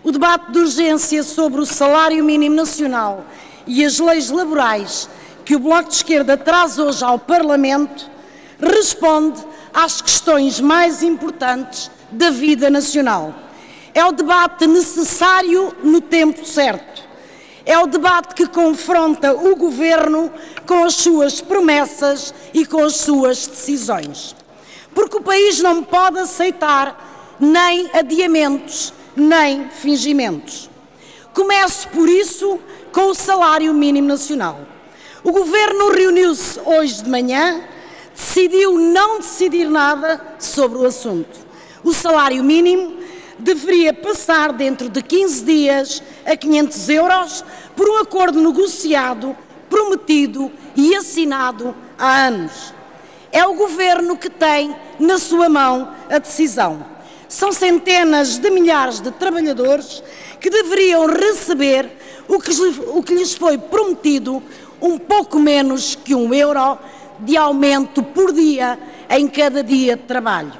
O debate de urgência sobre o salário mínimo nacional e as leis laborais que o Bloco de Esquerda traz hoje ao Parlamento responde às questões mais importantes da vida nacional. É o debate necessário no tempo certo. É o debate que confronta o Governo com as suas promessas e com as suas decisões. Porque o país não pode aceitar nem adiamentos, nem fingimentos. Começo, por isso, com o salário mínimo nacional. O Governo reuniu-se hoje de manhã, decidiu não decidir nada sobre o assunto. O salário mínimo deveria passar dentro de 15 dias a 500 euros por um acordo negociado, prometido e assinado há anos. É o Governo que tem na sua mão a decisão. São centenas de milhares de trabalhadores que deveriam receber o que lhes foi prometido, um pouco menos que €1 de aumento por dia em cada dia de trabalho.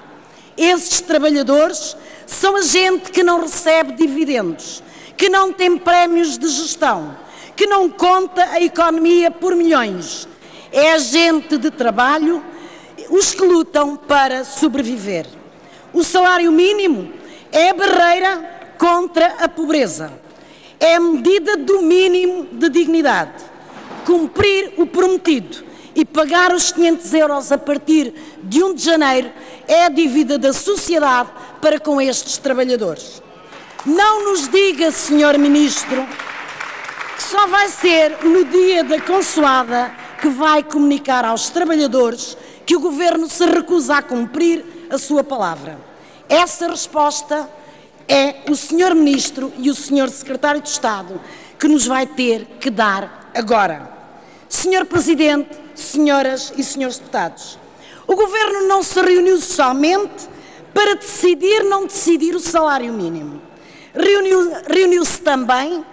Esses trabalhadores são a gente que não recebe dividendos, que não tem prémios de gestão, que não conta a economia por milhões. É a gente de trabalho, os que lutam para sobreviver. O salário mínimo é a barreira contra a pobreza. É a medida do mínimo de dignidade. Cumprir o prometido e pagar os 500 euros a partir de 1 de janeiro é a dívida da sociedade para com estes trabalhadores. Não nos diga, Sr. Ministro, que só vai ser no dia da consoada que vai comunicar aos trabalhadores que o Governo se recusa a cumprir a sua palavra. Essa resposta é o Sr. Ministro e o Sr. Secretário de Estado que nos vai ter que dar agora. Sr. Presidente, senhoras e senhores deputados, o Governo não se reuniu somente para decidir não decidir o salário mínimo. Reuniu-se também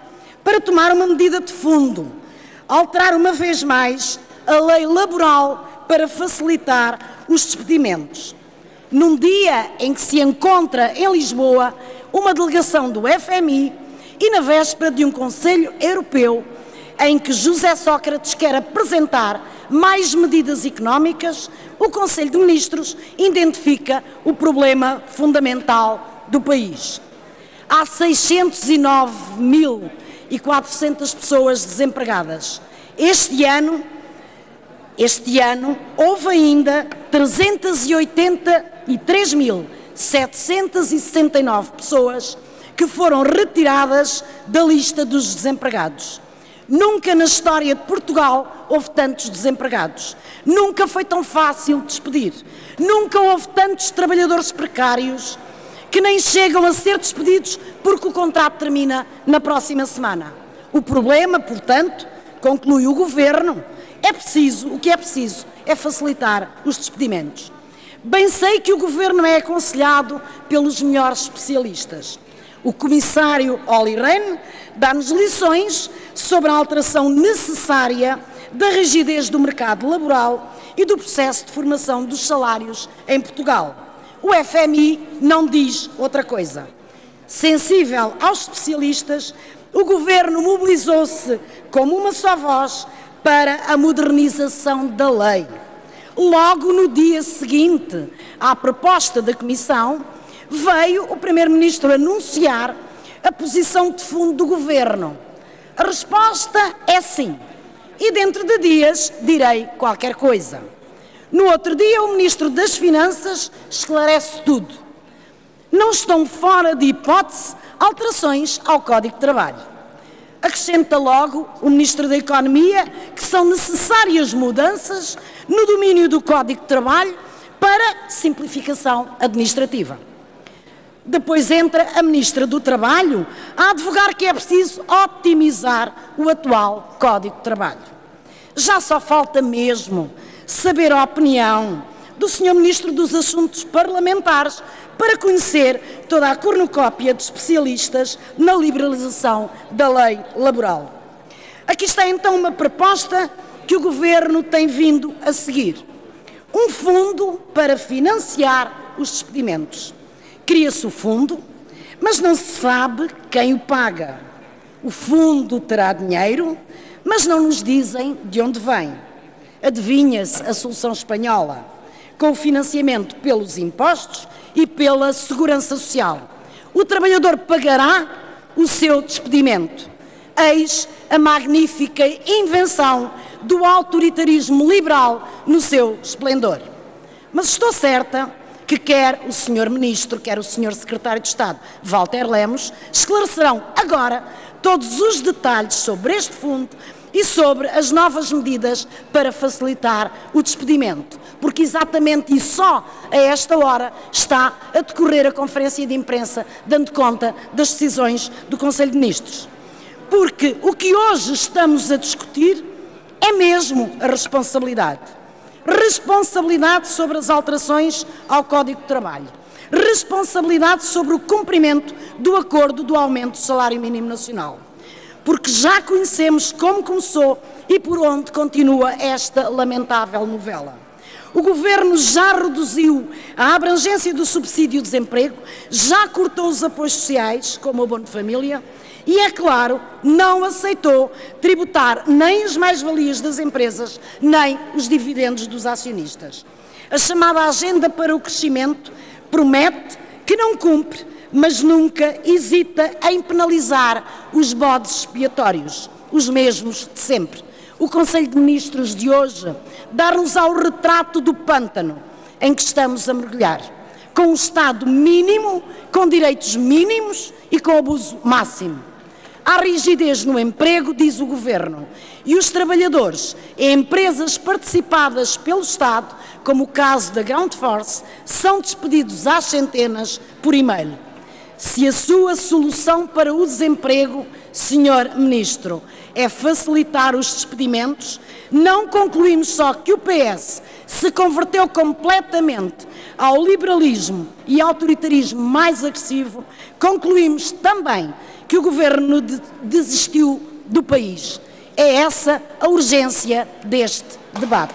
para tomar uma medida de fundo, alterar uma vez mais a lei laboral para facilitar os despedimentos. Num dia em que se encontra em Lisboa uma delegação do FMI e na véspera de um Conselho Europeu em que José Sócrates quer apresentar mais medidas económicas, o Conselho de Ministros identifica o problema fundamental do país. Há 609.400 pessoas desempregadas. Este ano houve ainda 383.769 pessoas que foram retiradas da lista dos desempregados. Nunca na história de Portugal houve tantos desempregados. Nunca foi tão fácil despedir. Nunca houve tantos trabalhadores precários que nem chegam a ser despedidos porque o contrato termina na próxima semana. O problema, portanto, conclui o Governo, o que é preciso é facilitar os despedimentos. Bem sei que o Governo é aconselhado pelos melhores especialistas. O Comissário Olli Rehn dá-nos lições sobre a alteração necessária da rigidez do mercado laboral e do processo de formação dos salários em Portugal. O FMI não diz outra coisa. Sensível aos especialistas, o Governo mobilizou-se como uma só voz para a modernização da lei. Logo no dia seguinte à proposta da Comissão, veio o Primeiro-Ministro anunciar a posição de fundo do Governo. A resposta é sim. E dentro de dias direi qualquer coisa. No outro dia, o Ministro das Finanças esclarece tudo. Não estão fora de hipótese alterações ao Código de Trabalho. Acrescenta logo o Ministro da Economia que são necessárias mudanças no domínio do Código de Trabalho para simplificação administrativa. Depois entra a Ministra do Trabalho a advogar que é preciso optimizar o atual Código de Trabalho. Já só falta mesmo saber a opinião do Sr. Ministro dos Assuntos Parlamentares para conhecer toda a cornucópia de especialistas na liberalização da lei laboral. Aqui está então uma proposta que o Governo tem vindo a seguir. Um fundo para financiar os despedimentos. Cria-se o fundo, Mas não se sabe quem o paga. O fundo terá dinheiro, mas não nos dizem de onde vem. Adivinha-se a solução espanhola, com o financiamento pelos impostos e pela segurança social. O trabalhador pagará o seu despedimento. Eis a magnífica invenção do autoritarismo liberal no seu esplendor. Mas estou certa que quer o Sr. Ministro, quer o Sr. Secretário de Estado, Walter Lemos, esclarecerão agora todos os detalhes sobre este fundo e sobre as novas medidas para facilitar o despedimento, porque exatamente e só a esta hora está a decorrer a conferência de imprensa dando conta das decisões do Conselho de Ministros. Porque o que hoje estamos a discutir é mesmo a responsabilidade. Responsabilidade sobre as alterações ao Código de Trabalho. Responsabilidade sobre o cumprimento do acordo do aumento do salário mínimo nacional. Porque já conhecemos como começou e por onde continua esta lamentável novela. O Governo já reduziu a abrangência do subsídio de desemprego, já cortou os apoios sociais, como o Abono de Família, e, é claro, não aceitou tributar nem as mais-valias das empresas, nem os dividendos dos acionistas. A chamada Agenda para o Crescimento promete que não cumpre, mas nunca hesita em penalizar os bodes expiatórios, os mesmos de sempre. O Conselho de Ministros de hoje dá-nos ao retrato do pântano em que estamos a mergulhar, com um Estado mínimo, com direitos mínimos e com abuso máximo. Há rigidez no emprego, diz o Governo, e os trabalhadores em empresas participadas pelo Estado, como o caso da Ground Force, são despedidos às centenas por e-mail. Se a sua solução para o desemprego, Sr. Ministro, é facilitar os despedimentos, não concluímos só que o PS se converteu completamente ao liberalismo e autoritarismo mais agressivo, concluímos também que o Governo desistiu do país. É essa a urgência deste debate.